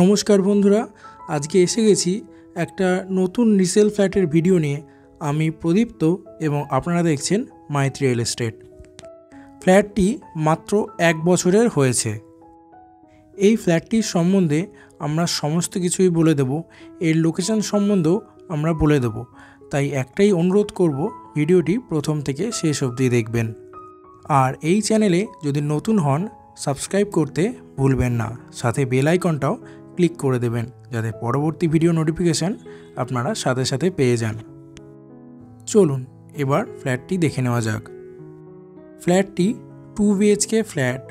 নমস্কার বন্ধুরা, আজকে এসে গেছি একটা নতুন রিসেল ফ্ল্যাটের ভিডিও নিয়ে। আমি প্রদীপ্ত এবং আপনারা দেখছেন মাইত্রী রিয়েল এস্টেট। ফ্ল্যাটটি মাত্র 1 বছরের হয়েছে। এই ফ্ল্যাটটির সম্বন্ধে আমরা সমস্ত কিছুই বলে দেব, এর লোকেশন সম্বন্ধেও আমরা বলে দেব। তাই একটাই অনুরোধ করব, ভিডিওটি প্রথম থেকে শেষ অবধি দেখবেন। আর এই চ্যানেলে যদি নতুন হন, সাবস্ক্রাইব করতে ভুলবেন না, সাথে বেল আইকনটাও ক্লিক করে দেবেন যাতে পরবর্তী ভিডিও নোটিফিকেশান আপনারা সাথে সাথে পেয়ে যান। চলুন এবার ফ্ল্যাটটি দেখে নেওয়া যাক। ফ্ল্যাটটি 2 BHK ফ্ল্যাট।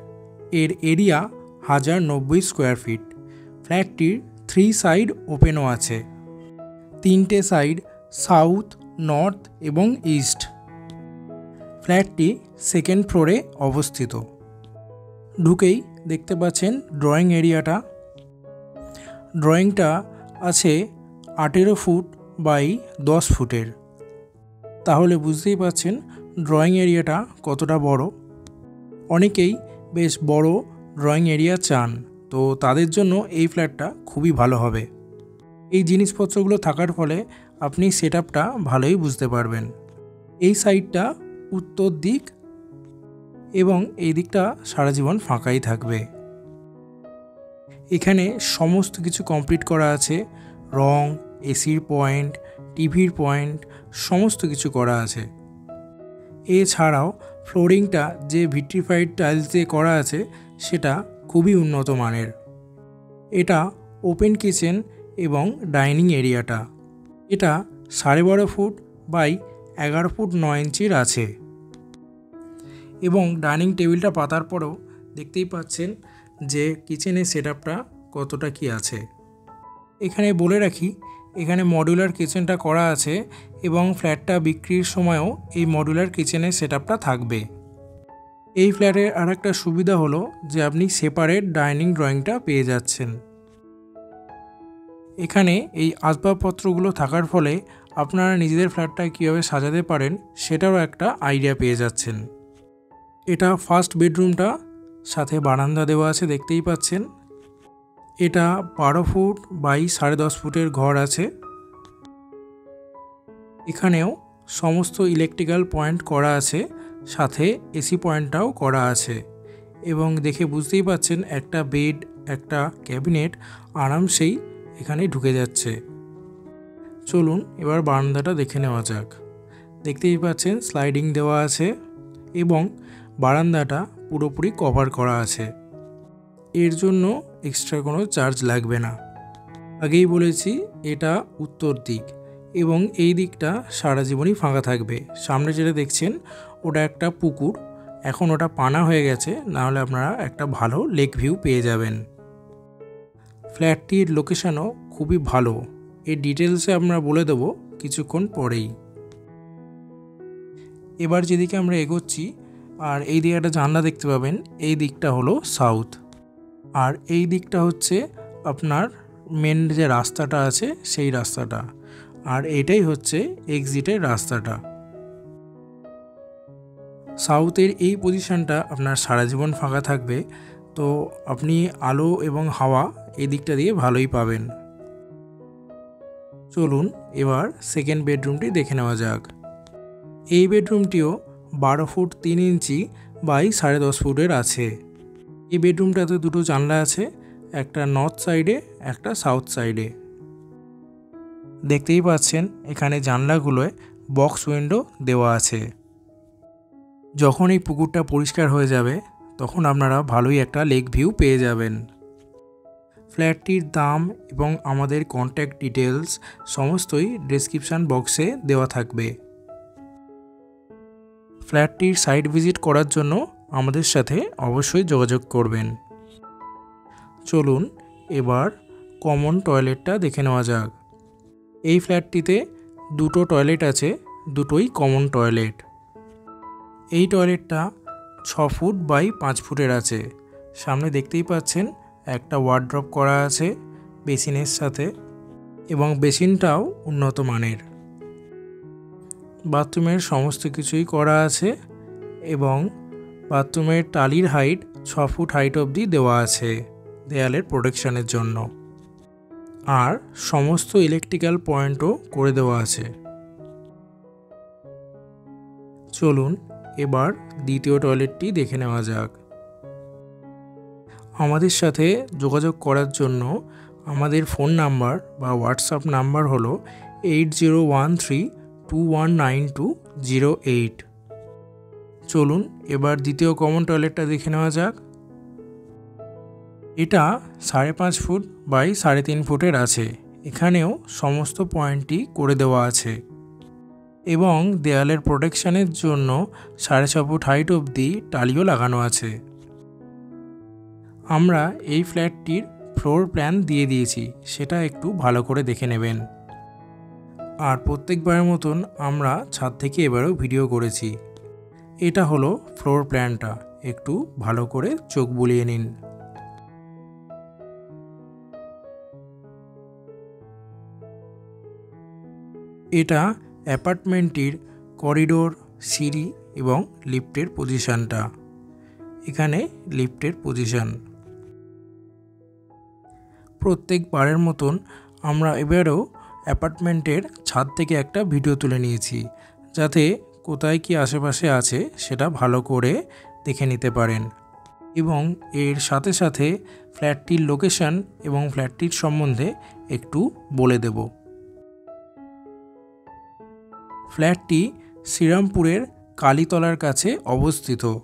এর এরিয়া 1090 স্কোয়ার ফিট। ফ্ল্যাটটির 3 সাইড ওপেনও আছে। 3টে সাইড সাউথ, নর্থ এবং ইস্ট। ফ্ল্যাটটি 2nd ফ্লোরে অবস্থিত। ঢুকেই দেখতে পাচ্ছেন ড্রয়িং এরিয়াটা। ড্রয়িংটা আছে 18 ফুট বাই 10 ফুটের। তাহলে বুঝতেই পাচ্ছেন ড্রয়িং এরিয়াটা কতটা বড়। অনেকেই বেশ বড় ড্রয়িং এরিয়া চান, তো তাদের জন্য এই ফ্ল্যাটটা খুবই ভালো হবে। এই জিনিসপত্রগুলো থাকার ফলে আপনি সেটআপটা ভালোই বুঝতে পারবেন। এই সাইডটা উত্তর দিক এবং এই দিকটা সারা জীবন ফাঁকাই থাকবে। এখানে সমস্ত কিছু কমপ্লিট করা আছে। রং, এসির পয়েন্ট, টিভির পয়েন্ট সমস্ত কিছু করা আছে। এছাড়াও ফ্লোরিংটা যে ভিট্রিফাইড টাইলস দিয়ে করা আছে সেটা খুবই উন্নত মানের। এটা ওপেন কিচেন এবং ডাইনিং এরিয়াটা। এটা 12.5 ফুট বাই 11 ফুট 9 ইঞ্চির আছে। এবং ডাইনিং টেবিলটা পাতার পরেও দেখতেই পাচ্ছেন যে কিচেনের সেটআপটা কতটা কি আছে। এখানে বলে রাখি, এখানে মডিউলার কিচেনটা করা আছে এবং ফ্ল্যাটটা বিক্রির সময়ও এই মডিউলার কিচেনের সেটআপটা থাকবে। এই ফ্ল্যাটের আরেকটা সুবিধা হলো যে আপনি সেপারেট ডাইনিং ড্রয়িংটা পেয়ে যাচ্ছেন। এখানে এই আসবাবপত্রগুলো থাকার ফলে আপনারা নিজেদের ফ্ল্যাটটা কীভাবে সাজাতে পারেন সেটারও একটা আইডিয়া পেয়ে যাচ্ছেন। এটা ফার্স্ট বেডরুমটা, সাথে বারান্দা দেওয়া আছে দেখতেই পাচ্ছেন। এটা 12 ফুট বাই 10.5 ফুটের ঘর আছে। এখানেও সমস্ত ইলেকট্রিক্যাল পয়েন্ট করা আছে, সাথে এসি পয়েন্টটাও করা আছে। এবং দেখে বুঝতেই পাচ্ছেন একটা বেড, একটা ক্যাবিনেট আরামসেই এখানে ঢুকে যাচ্ছে। চলুন এবার বারান্দাটা দেখে নেওয়া যাক। দেখতেই পাচ্ছেন স্লাইডিং দেওয়া আছে এবং বারান্দাটা পুরোপুরি কভার করা আছে। এর জন্য এক্সট্রা কোনো চার্জ লাগবে না। আগেই বলেছি এটা উত্তর দিক এবং এই দিকটা সারা জীবনই ফাঁকা থাকবে। সামনে যেটা দেখছেন ওটা একটা পুকুর, এখন ওটা পানা হয়ে গেছে, নাহলে আপনারা একটা ভালো লেক ভিউ পেয়ে যাবেন। ফ্ল্যাটটির লোকেশনও খুবই ভালো। এর ডিটেলসে আমরা বলে দেবো কিছুক্ষণ পরেই। এবার যেদিকে আমরা এগোচ্ছি, আর এই দিকে একটা জানলা দেখতে পাবেন, এই দিকটা হলো সাউথ। আর এই দিকটা হচ্ছে আপনার মেন যে রাস্তাটা আছে সেই রাস্তাটা, আর এটাই হচ্ছে এক্সিটের রাস্তাটা। সাউথের এই পজিশনটা আপনার সারা জীবন ফাঁকা থাকবে, তো আপনি আলো এবং হাওয়া এই দিকটা দিয়ে ভালোই পাবেন। চলুন এবার সেকেন্ড বেডরুমটি দেখে নেওয়া যাক। এই বেডরুমটিও 12 ফুট 3 ইঞ্চি বাই 10.5 ফুটের আছে। এই বেডরুমটাতে দুটো জানলা আছে, একটা নর্থ সাইডে, একটা সাউথ সাইডে। দেখতেই পাচ্ছেন এখানে জানলাগুলোয় বক্স উইন্ডো দেওয়া আছে। যখন এই পুকুরটা পরিষ্কার হয়ে যাবে তখন আপনারা ভালোই একটা লেক ভিউ পেয়ে যাবেন। ফ্ল্যাটটির দাম এবং আমাদের কন্ট্যাক্ট ডিটেলস সমস্তই ডেসক্রিপশান বক্সে দেওয়া থাকবে। ফ্ল্যাটটির সাইট ভিজিট করার জন্য আমাদের সাথে অবশ্যই যোগাযোগ করবেন। চলুন এবার কমন টয়লেটটা দেখে নেওয়া যাক। এই ফ্ল্যাটটিতে দুটো টয়লেট আছে, দুটোই কমন টয়লেট। এই টয়লেটটা 6 ফুট বাই 5 ফুটের আছে। সামনে দেখতেই পাচ্ছেন একটা ওয়ার্ড্রপ করা আছে বেসিনের সাথে, এবং বেসিনটাও উন্নত মানের। বাথরুমের সমস্ত কিছুই করা আছে এবং বাথরুমের টালির হাইট 6 ফুট হাইট অবধি দেওয়া আছে দেয়ালের প্রোটেকশনের জন্য। আর সমস্ত ইলেকট্রিক্যাল পয়েন্টও করে দেওয়া আছে। চলুন এবার দ্বিতীয় টয়লেটটি দেখে নেওয়া যাক। আমাদের সাথে যোগাযোগ করার জন্য আমাদের ফোন নাম্বার বা হোয়াটসঅ্যাপ নাম্বার হলো 8013219208। চলুন এবার দ্বিতীয় কমন টয়লেটটা দেখে নেওয়া যাক। এটা 5.5 ফুট বাই 3.5 ফুটের আছে। এখানেও সমস্ত পয়েন্টই করে দেওয়া আছে এবং দেয়ালের প্রোটেকশানের জন্য 6.5 ফুট হাইট অবধি টালিও লাগানো আছে। আমরা এই ফ্ল্যাটটির ফ্লোর প্ল্যান দিয়ে দিয়েছি, সেটা একটু ভালো করে দেখে নেবেন। আর প্রত্যেকবারের মতন আমরা ছাদ থেকে এবারেও ভিডিও করেছি। এটা হলো ফ্লোর প্ল্যানটা, একটু ভালো করে চোখ বুলিয়ে নিন। এটা অ্যাপার্টমেন্টটির করিডোর, সিঁড়ি এবং লিফটের পজিশানটা। এখানে লিফটের পজিশান। প্রত্যেকবারের মতন আমরা এবারেও অ্যাপার্টমেন্টের ছাদ থেকে একটা ভিডিও তুলে নিয়েছি, যাতে কোথায় কি আশেপাশে আছে সেটা ভালো করে দেখে নিতে পারেন। এবং এর সাথে সাথে ফ্ল্যাটটির লোকেশন এবং ফ্ল্যাটটির সম্বন্ধে একটু বলে দেব। ফ্ল্যাটটি শ্রীরামপুরের কালীতলার কাছে অবস্থিত।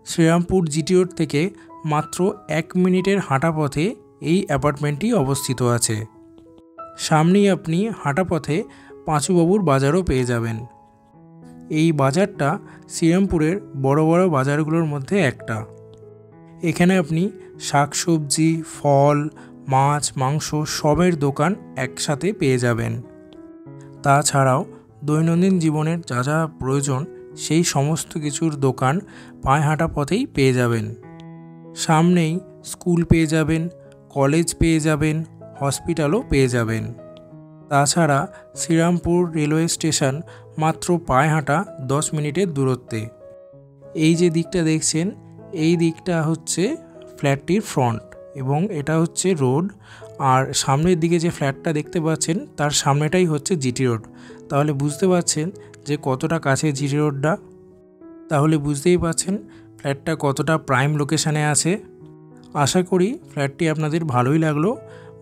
শ্রীরামপুর জিটি রোড থেকে মাত্র 1 মিনিটের হাঁটা পথে এই অ্যাপার্টমেন্টটি অবস্থিত আছে। সামনেই আপনি হাঁটা পথে পাঁচুবাবুর বাজারও পেয়ে যাবেন। এই বাজারটা শ্রীরামপুরের বড় বড় বাজারগুলোর মধ্যে একটা। এখানে আপনি শাকসবজি, ফল, মাছ, মাংস সবের দোকান একসাথে পেয়ে যাবেন। তাছাড়াও দৈনন্দিন জীবনের যা যা প্রয়োজন সেই সমস্ত কিছুর দোকান পায়ে হাঁটা পথেই পেয়ে যাবেন। সামনেই স্কুল পেয়ে যাবেন, কলেজ পেয়ে যাবেন, হসপিটালও পেয়ে যাবেন। তাছাড়া শ্রীরামপুর রেলওয়ে স্টেশন মাত্র পায়ে হাঁটা 10 মিনিটের দূরত্বে। এই যে দিকটা দেখছেন, এই দিকটা হচ্ছে ফ্ল্যাটটির ফ্রন্ট এবং এটা হচ্ছে রোড। আর সামনের দিকে যে ফ্ল্যাটটা দেখতে পাচ্ছেন তার সামনেটাই হচ্ছে জিটি রোড। তাহলে বুঝতে পারছেন যে কতটা কাছে জিটি রোডটা। তাহলে বুঝতেই পারছেন ফ্ল্যাটটা কতটা প্রাইম লোকেশানে আছে। আশা করি ফ্ল্যাটটি আপনাদের ভালোই লাগলো।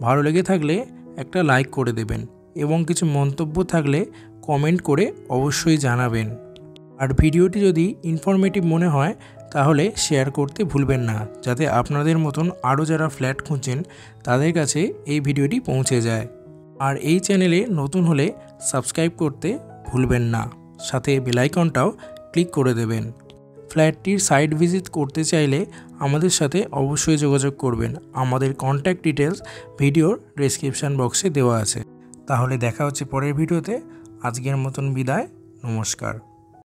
ভালো লেগে থাকলে একটা লাইক করে দেবেন এবং কিছু মন্তব্য থাকলে কমেন্ট করে অবশ্যই জানাবেন। আর ভিডিওটি যদি ইনফরমেটিভ মনে হয় তাহলে শেয়ার করতে ভুলবেন না, যাতে আপনাদের মতন আরও যারা ফ্ল্যাট খুঁজছেন তাদের কাছে এই ভিডিওটি পৌঁছে যায়। আর এই চ্যানেলে নতুন হলে সাবস্ক্রাইব করতে ভুলবেন না, সাথে বেল আইকনটাও ক্লিক করে দেবেন। ফ্ল্যাটটির সাইট ভিজিট করতে চাইলে আমাদের সাথে অবশ্যই যোগাযোগ করবেন। আমাদের কন্ট্যাক্ট ডিটেলস ভিডিওর ডেসক্রিপশান বক্সে দেওয়া আছে। তাহলে দেখা হচ্ছে পরের ভিডিওতে। আজকের মতন বিদায়, নমস্কার।